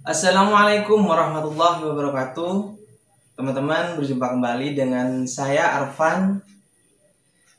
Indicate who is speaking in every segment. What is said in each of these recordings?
Speaker 1: Assalamualaikum warahmatullahi wabarakatuh. Teman-teman, berjumpa kembali dengan saya Arfan.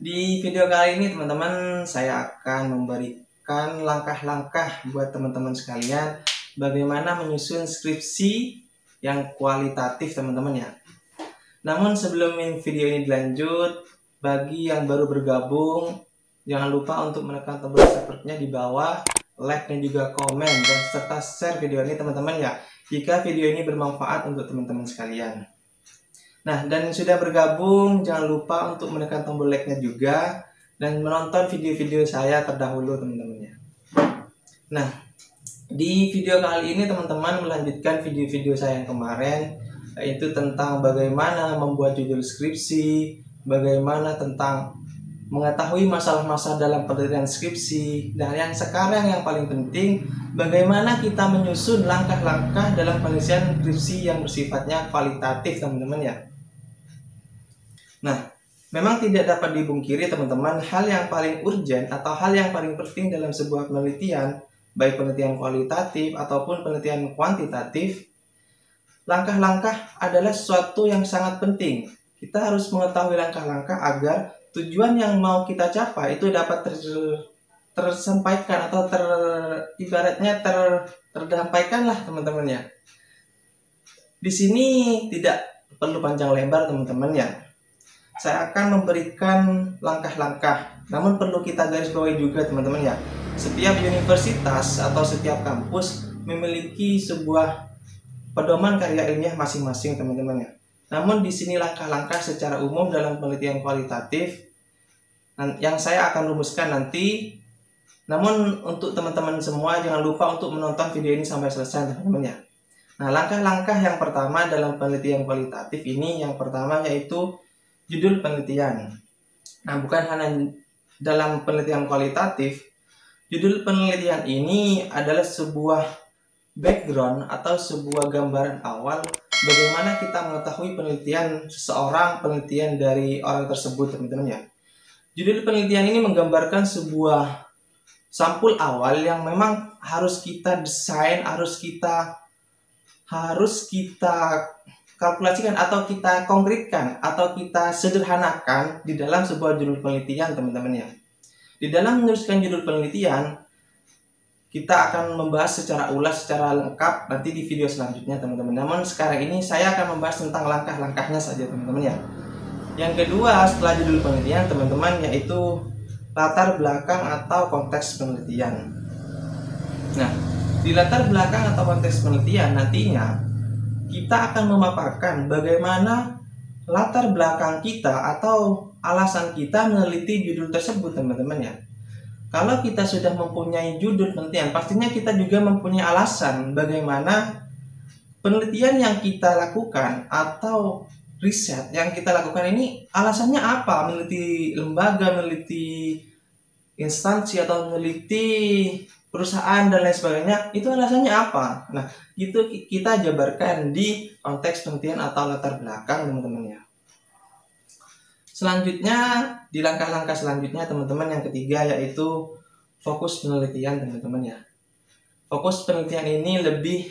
Speaker 1: Di video kali ini teman-teman, saya akan memberikan langkah-langkah buat teman-teman sekalian bagaimana menyusun skripsi yang kualitatif teman-teman ya. Namun sebelum video ini dilanjut, bagi yang baru bergabung, jangan lupa untuk menekan tombol subscribe-nya di bawah, like dan juga komen, dan serta share video ini teman-teman ya, jika video ini bermanfaat untuk teman-teman sekalian. Nah, dan sudah bergabung, jangan lupa untuk menekan tombol like-nya juga, dan menonton video-video saya terdahulu teman-teman ya. Nah, di video kali ini teman-teman melanjutkan video-video saya yang kemarin, yaitu tentang bagaimana membuat judul skripsi, bagaimana tentang mengetahui masalah-masalah dalam penelitian skripsi, dan yang sekarang yang paling penting, bagaimana kita menyusun langkah-langkah dalam penelitian skripsi yang bersifatnya kualitatif teman-teman ya. Nah, memang tidak dapat dibungkiri teman-teman, hal yang paling urgent atau hal yang paling penting dalam sebuah penelitian, baik penelitian kualitatif ataupun penelitian kuantitatif, langkah-langkah adalah sesuatu yang sangat penting. Kita harus mengetahui langkah-langkah agar tujuan yang mau kita capai itu dapat tersampaikan atau terdampaikan lah teman-teman ya. Di sini tidak perlu panjang lebar teman-teman ya. Saya akan memberikan langkah-langkah, namun perlu kita garis bawahi juga teman-teman ya. Setiap universitas atau setiap kampus memiliki sebuah pedoman karya ilmiah masing-masing teman-teman ya. Namun di sini langkah-langkah secara umum dalam penelitian kualitatif yang saya akan rumuskan nanti. Namun untuk teman-teman semua jangan lupa untuk menonton video ini sampai selesai teman-teman ya. Nah, langkah-langkah yang pertama dalam penelitian kualitatif ini, yang pertama yaitu judul penelitian. Nah, bukan hanya dalam penelitian kualitatif, judul penelitian ini adalah sebuah background atau sebuah gambaran awal bagaimana kita mengetahui penelitian seseorang, penelitian dari orang tersebut teman-teman ya. Judul penelitian ini menggambarkan sebuah sampul awal yang memang harus kita desain, harus kita kalkulasikan atau kita konkretkan atau kita sederhanakan di dalam sebuah judul penelitian teman-teman ya. Di dalam menuliskan judul penelitian, kita akan membahas secara ulas, secara lengkap nanti di video selanjutnya teman-teman. Namun sekarang ini saya akan membahas tentang langkah-langkahnya saja teman-teman ya. Yang kedua setelah judul penelitian teman-teman, yaitu latar belakang atau konteks penelitian. Nah, di latar belakang atau konteks penelitian nantinya kita akan memaparkan bagaimana latar belakang kita atau alasan kita meneliti judul tersebut teman-teman ya. Kalau kita sudah mempunyai judul penelitian, pastinya kita juga mempunyai alasan bagaimana penelitian yang kita lakukan atau riset yang kita lakukan ini alasannya apa, meneliti lembaga, meneliti instansi atau meneliti perusahaan dan lain sebagainya, itu alasannya apa. Nah, itu kita jabarkan di konteks penelitian atau latar belakang teman-teman ya. Selanjutnya, di langkah-langkah selanjutnya teman-teman, yang ketiga yaitu fokus penelitian teman-teman ya. Fokus penelitian ini lebih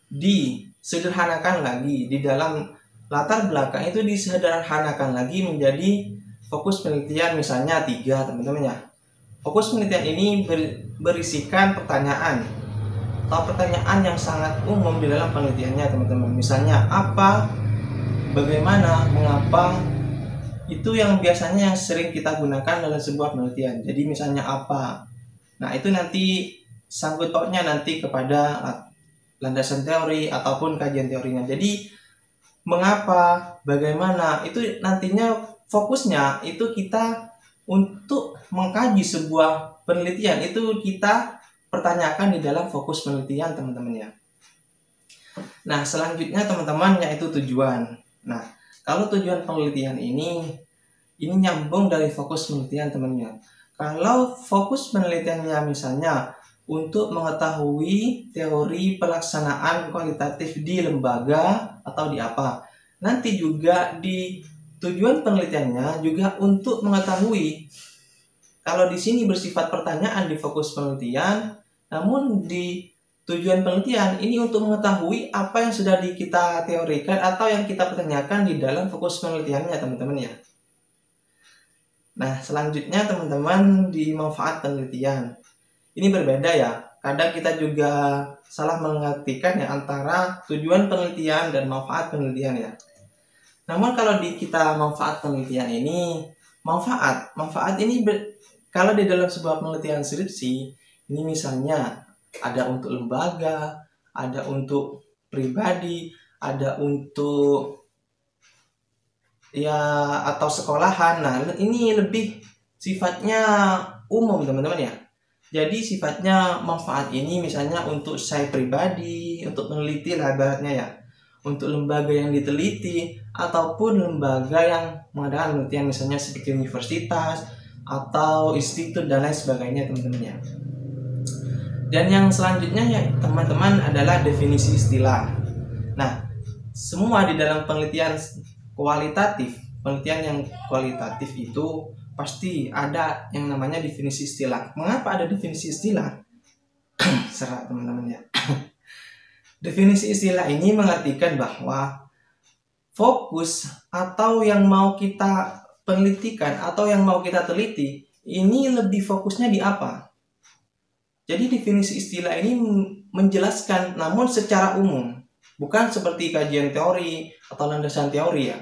Speaker 1: disederhanakan lagi. Di dalam latar belakang itu disederhanakan lagi menjadi fokus penelitian misalnya 3 teman-teman ya. Fokus penelitian ini berisikan pertanyaan atau pertanyaan yang sangat umum di dalam penelitiannya teman-teman. Misalnya apa, bagaimana, mengapa, itu yang biasanya yang sering kita gunakan dalam sebuah penelitian. Jadi misalnya apa, nah itu nanti sangkut pautnya nanti kepada landasan teori ataupun kajian teorinya. Jadi mengapa, bagaimana, itu nantinya fokusnya itu kita untuk mengkaji sebuah penelitian, itu kita pertanyakan di dalam fokus penelitian teman-teman ya. Nah, selanjutnya teman-teman yaitu tujuan. Nah, kalau tujuan penelitian ini nyambung dari fokus penelitian teman-teman. Kalau fokus penelitiannya misalnya untuk mengetahui teori pelaksanaan kualitatif di lembaga atau di apa, nanti juga di tujuan penelitiannya juga untuk mengetahui. Kalau di sini bersifat pertanyaan di fokus penelitian, namun di tujuan penelitian ini untuk mengetahui apa yang sudah kita teorikan atau yang kita pertanyakan di dalam fokus penelitiannya, teman-teman ya. Nah, selanjutnya teman-teman di manfaat penelitian. Ini berbeda ya. Kadang kita juga salah mengartikan ya antara tujuan penelitian dan manfaat penelitian ya. Namun kalau di kita manfaat penelitian ini, manfaat ini kalau di dalam sebuah penelitian skripsi, ini misalnya ada untuk lembaga, ada untuk pribadi, ada untuk ya atau sekolahan. Nah, ini lebih sifatnya umum, teman-teman ya. Jadi sifatnya manfaat ini misalnya untuk saya pribadi, untuk meneliti lah ibaratnya ya. Untuk lembaga yang diteliti ataupun lembaga yang mengadakan penelitian misalnya seperti universitas atau institut dan lain sebagainya, teman-teman ya. Dan yang selanjutnya ya teman-teman adalah definisi istilah. Nah, semua di dalam penelitian yang kualitatif itu pasti ada yang namanya definisi istilah. Mengapa ada definisi istilah? Serat teman-teman ya. Definisi istilah ini mengartikan bahwa fokus atau yang mau kita penelitikan atau yang mau kita teliti ini lebih fokusnya di apa? Jadi definisi istilah ini menjelaskan namun secara umum, bukan seperti kajian teori atau landasan teori ya.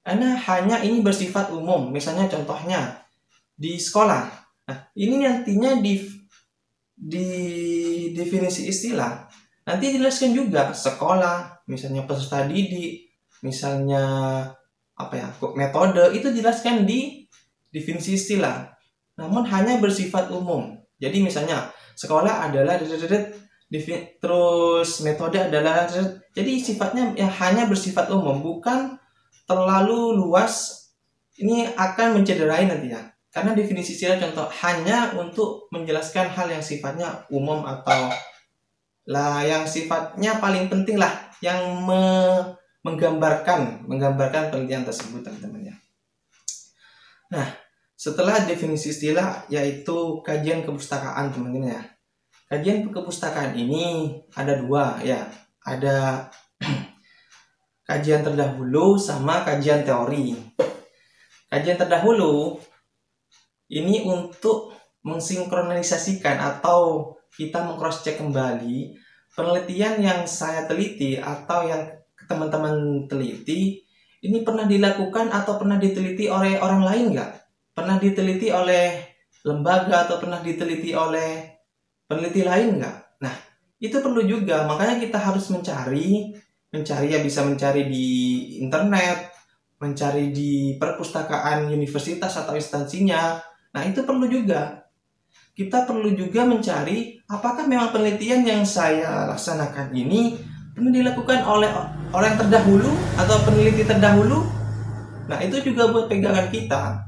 Speaker 1: Karena hanya ini bersifat umum. Misalnya contohnya di sekolah. Nah, ini nantinya di definisi istilah nanti dijelaskan juga sekolah, misalnya peserta didik, misalnya metode itu dijelaskan di definisi istilah. Namun hanya bersifat umum. Jadi misalnya sekolah adalah terus metode adalah jadi sifatnya yang hanya bersifat umum, bukan terlalu luas. Ini akan mencederai nantinya. Karena definisi istilah contoh hanya untuk menjelaskan hal yang sifatnya umum atau yang sifatnya paling penting lah, yang menggambarkan penelitian tersebut, teman-teman ya. Nah, setelah definisi istilah yaitu kajian kepustakaan, teman-teman ya. Kajian kepustakaan ini ada dua ya, ada kajian terdahulu sama kajian teori. Kajian terdahulu ini untuk mensinkronisasikan atau kita meng-cross check kembali penelitian yang saya teliti atau yang teman-teman teliti ini pernah dilakukan atau pernah diteliti oleh orang lain nggak? Pernah diteliti oleh lembaga atau pernah diteliti oleh peneliti lain nggak? Nah, itu perlu juga. Makanya kita harus mencari ya, bisa mencari di internet, mencari di perpustakaan universitas atau instansinya. Nah, itu perlu juga. Kita perlu juga mencari apakah memang penelitian yang saya laksanakan ini pernah dilakukan oleh orang terdahulu atau peneliti terdahulu. Nah, itu juga buat pegangan kita.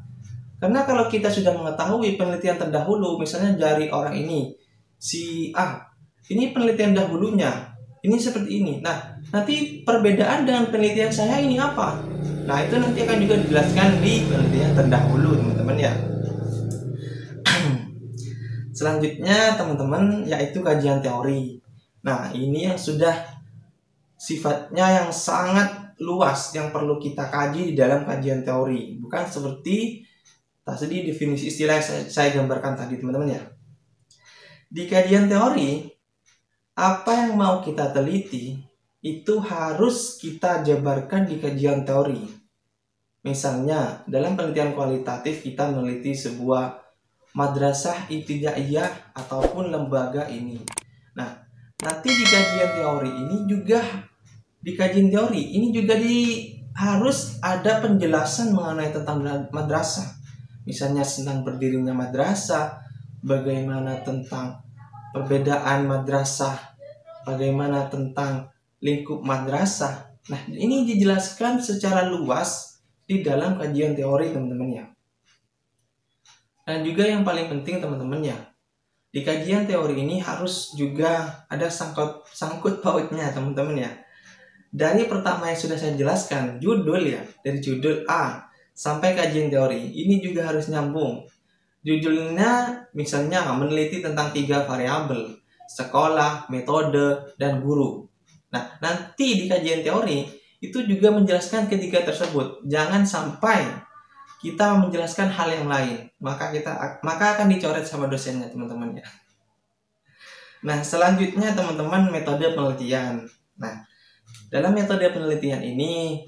Speaker 1: Karena kalau kita sudah mengetahui penelitian terdahulu, misalnya dari orang ini, si A, ini penelitian dahulunya, ini seperti ini. Nah, nanti perbedaan dengan penelitian saya ini apa? Nah, itu nanti akan juga dijelaskan di penelitian terdahulu, teman-teman ya. Selanjutnya teman-teman yaitu kajian teori. Nah, ini yang sudah sifatnya yang sangat luas yang perlu kita kaji di dalam kajian teori. Bukan seperti tadi definisi istilah yang saya gambarkan tadi, teman-teman ya. Di kajian teori, apa yang mau kita teliti itu harus kita jabarkan di kajian teori. Misalnya, dalam penelitian kualitatif kita meneliti sebuah madrasah ibtidaiyah ataupun lembaga ini. Nah, nanti di kajian teori ini juga harus ada penjelasan mengenai tentang madrasah. Misalnya tentang berdirinya madrasah, bagaimana tentang perbedaan madrasah, bagaimana tentang lingkup madrasah. Nah, ini dijelaskan secara luas di dalam kajian teori, teman-teman ya. Dan juga yang paling penting, teman-teman ya, di kajian teori ini harus juga ada sangkut pautnya, teman-teman ya. Dari pertama yang sudah saya jelaskan, judul ya, dari judul A sampai kajian teori. Ini juga harus nyambung. Judulnya misalnya meneliti tentang 3 variabel, sekolah, metode, dan guru. Nah, nanti di kajian teori itu juga menjelaskan ketiga tersebut. Jangan sampai kita menjelaskan hal yang lain, maka akan dicoret sama dosennya, teman-teman ya. Nah, selanjutnya teman-teman, metode penelitian. Nah, dalam metode penelitian ini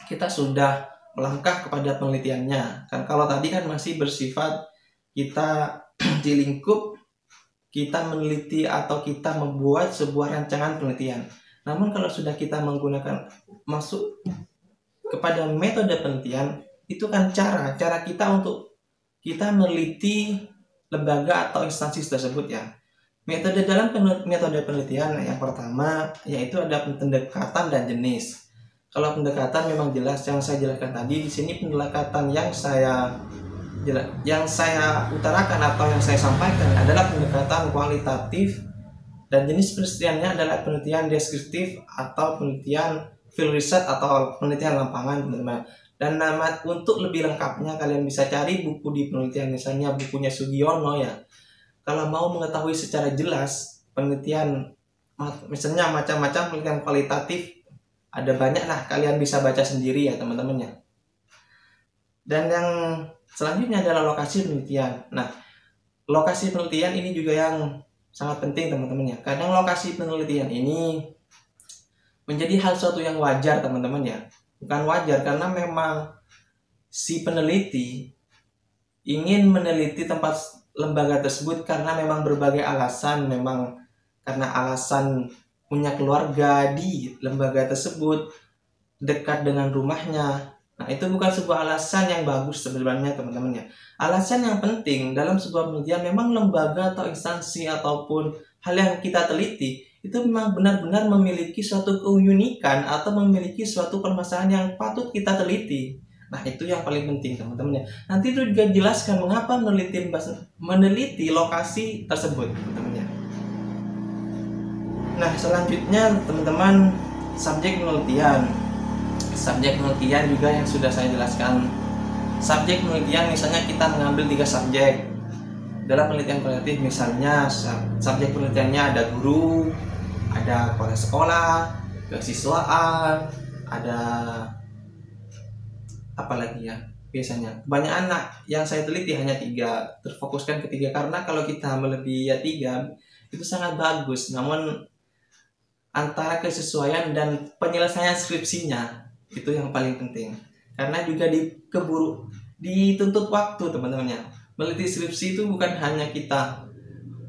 Speaker 1: kita sudah melangkah kepada penelitiannya. Kan kalau tadi kan masih bersifat kita di lingkup kita meneliti atau kita membuat sebuah rancangan penelitian. Namun kalau sudah kita menggunakan masuk kepada metode penelitian, itu kan cara kita untuk kita meneliti lembaga atau instansi tersebut ya. Metode dalam metode penelitian yang pertama yaitu ada pendekatan dan jenis. Kalau pendekatan memang jelas yang saya jelaskan tadi. Di sini pendekatan yang saya utarakan atau yang saya sampaikan adalah pendekatan kualitatif, dan jenis penelitiannya adalah penelitian deskriptif atau penelitian field research atau penelitian lapangan, teman-teman. Dan untuk lebih lengkapnya kalian bisa cari buku di penelitian, misalnya bukunya Sugiono ya. Kalau mau mengetahui secara jelas penelitian, misalnya macam-macam penelitian kualitatif, ada banyak lah, kalian bisa baca sendiri ya teman-teman ya. Dan yang selanjutnya adalah lokasi penelitian. Nah, lokasi penelitian ini juga yang sangat penting teman-teman ya. Kadang lokasi penelitian ini menjadi hal suatu yang wajar teman-teman ya. Bukan wajar karena memang si peneliti ingin meneliti tempat lembaga tersebut karena memang berbagai alasan. Memang karena alasan punya keluarga di lembaga tersebut, dekat dengan rumahnya. Nah, itu bukan sebuah alasan yang bagus sebenarnya teman-teman ya. Alasan yang penting dalam sebuah penelitian memang lembaga atau instansi ataupun hal yang kita teliti itu memang benar-benar memiliki suatu keunikan atau memiliki suatu permasalahan yang patut kita teliti. Nah, itu yang paling penting teman-teman ya. Nanti itu juga jelaskan mengapa meneliti lokasi tersebut teman-teman ya. Nah, selanjutnya teman-teman, subjek penelitian. Subjek penelitian juga yang sudah saya jelaskan. Subjek penelitian misalnya kita mengambil 3 subjek dalam penelitian kualitatif. Misalnya subjek penelitiannya ada guru, ada kepala sekolah, kesiswaan, ada apa lagi ya. Biasanya kebanyakan yang saya teliti hanya 3, terfokuskan ke 3 karena kalau kita melebihi 3 itu sangat bagus. Namun antara kesesuaian dan penyelesaian skripsinya itu yang paling penting, karena juga dituntut waktu teman-teman ya. Meneliti skripsi itu bukan hanya kita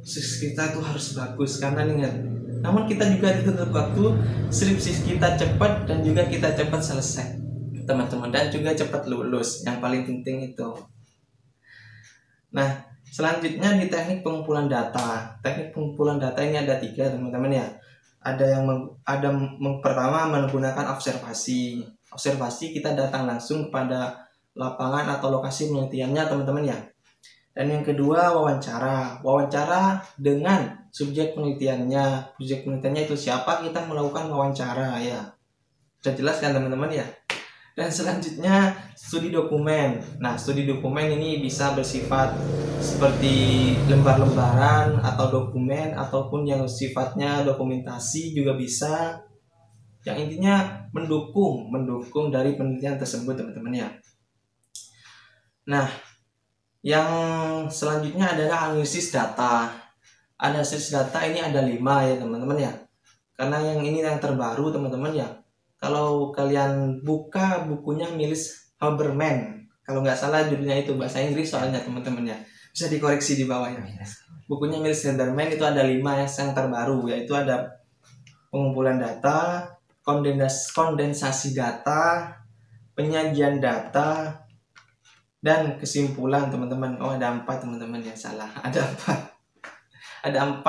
Speaker 1: itu harus bagus karena ingat, namun kita juga dituntut waktu skripsi kita cepat dan juga kita cepat selesai teman-teman, dan juga cepat lulus, yang paling penting itu. Nah, selanjutnya di teknik pengumpulan data. Teknik pengumpulan data ini ada 3 teman-teman ya. Ada pertama menggunakan observasi. Observasi kita datang langsung kepada lapangan atau lokasi penelitiannya teman-teman ya. Dan yang kedua wawancara. Wawancara dengan subjek penelitiannya. Subjek penelitiannya itu siapa, kita melakukan wawancara ya. Sudah jelas kan teman-teman ya. Dan selanjutnya studi dokumen. Nah, studi dokumen ini bisa bersifat seperti lembar-lembaran atau dokumen, ataupun yang sifatnya dokumentasi juga bisa. Yang intinya mendukung dari penelitian tersebut teman-teman ya. Nah, yang selanjutnya adalah analisis data. Analisis data ini ada 5 ya teman-teman ya. Karena yang ini yang terbaru teman-teman ya. Kalau kalian buka bukunya Miles Haberman, kalau nggak salah judulnya itu, bahasa Inggris soalnya teman-teman ya, bisa dikoreksi di bawahnya. Bukunya Miles Haberman itu ada 5 yang terbaru, yaitu ada pengumpulan data, kondensasi data, penyajian data, dan kesimpulan teman-teman. Oh, ada 4 teman-teman ya, salah, ada 4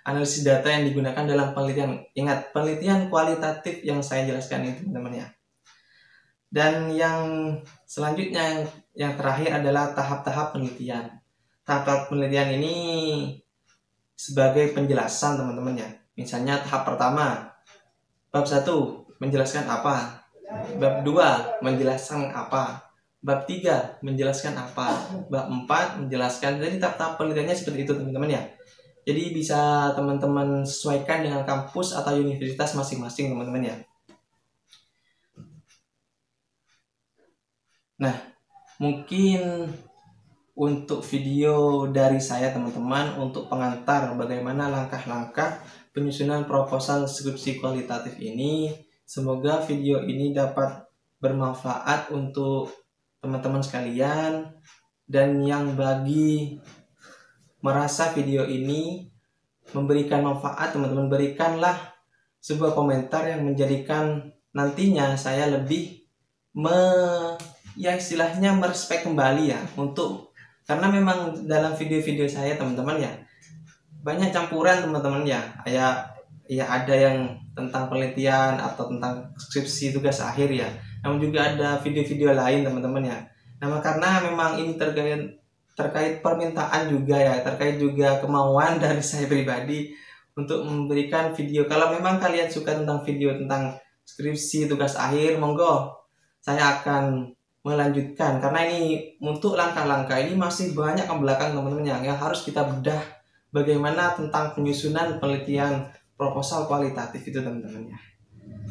Speaker 1: analisis data yang digunakan dalam penelitian. Ingat, penelitian kualitatif yang saya jelaskan itu teman-teman ya. Dan yang selanjutnya yang terakhir adalah tahap-tahap penelitian. Tahap-tahap penelitian ini sebagai penjelasan teman-teman ya. Misalnya tahap pertama, bab 1 menjelaskan apa, bab 2 menjelaskan apa, Bab 3 menjelaskan apa, bab 4 menjelaskan. Jadi tahap-tahap penelitiannya seperti itu teman-teman ya. Jadi bisa teman-teman sesuaikan dengan kampus atau universitas masing-masing teman-teman ya. Nah, mungkin untuk video dari saya teman-teman untuk pengantar bagaimana langkah-langkah penyusunan proposal skripsi kualitatif ini. Semoga video ini dapat bermanfaat untuk teman-teman sekalian, dan yang bagi merasa video ini memberikan manfaat, teman-teman berikanlah sebuah komentar yang menjadikan nantinya saya lebih ya istilahnya merespek kembali ya, untuk karena memang dalam video-video saya teman-teman ya banyak campuran teman-teman ya, ya ada yang tentang penelitian atau tentang skripsi tugas akhir ya, namun juga ada video-video lain teman-teman ya. Nah, karena memang ini terkait permintaan juga ya, terkait juga kemauan dari saya pribadi untuk memberikan video. Kalau memang kalian suka tentang video tentang skripsi tugas akhir, monggo saya akan melanjutkan, karena ini untuk langkah-langkah ini masih banyak ke belakang teman-teman yang harus kita bedah bagaimana tentang penyusunan penelitian proposal kualitatif itu teman-teman ya.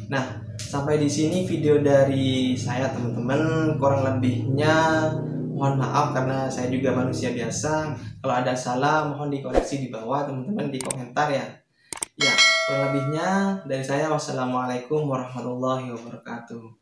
Speaker 1: Nah, sampai di sini video dari saya teman-teman, kurang lebihnya mohon maaf karena saya juga manusia biasa. Kalau ada salah mohon dikoreksi di bawah teman-teman di komentar ya. Ya, kurang lebihnya dari saya, wassalamualaikum warahmatullahi wabarakatuh.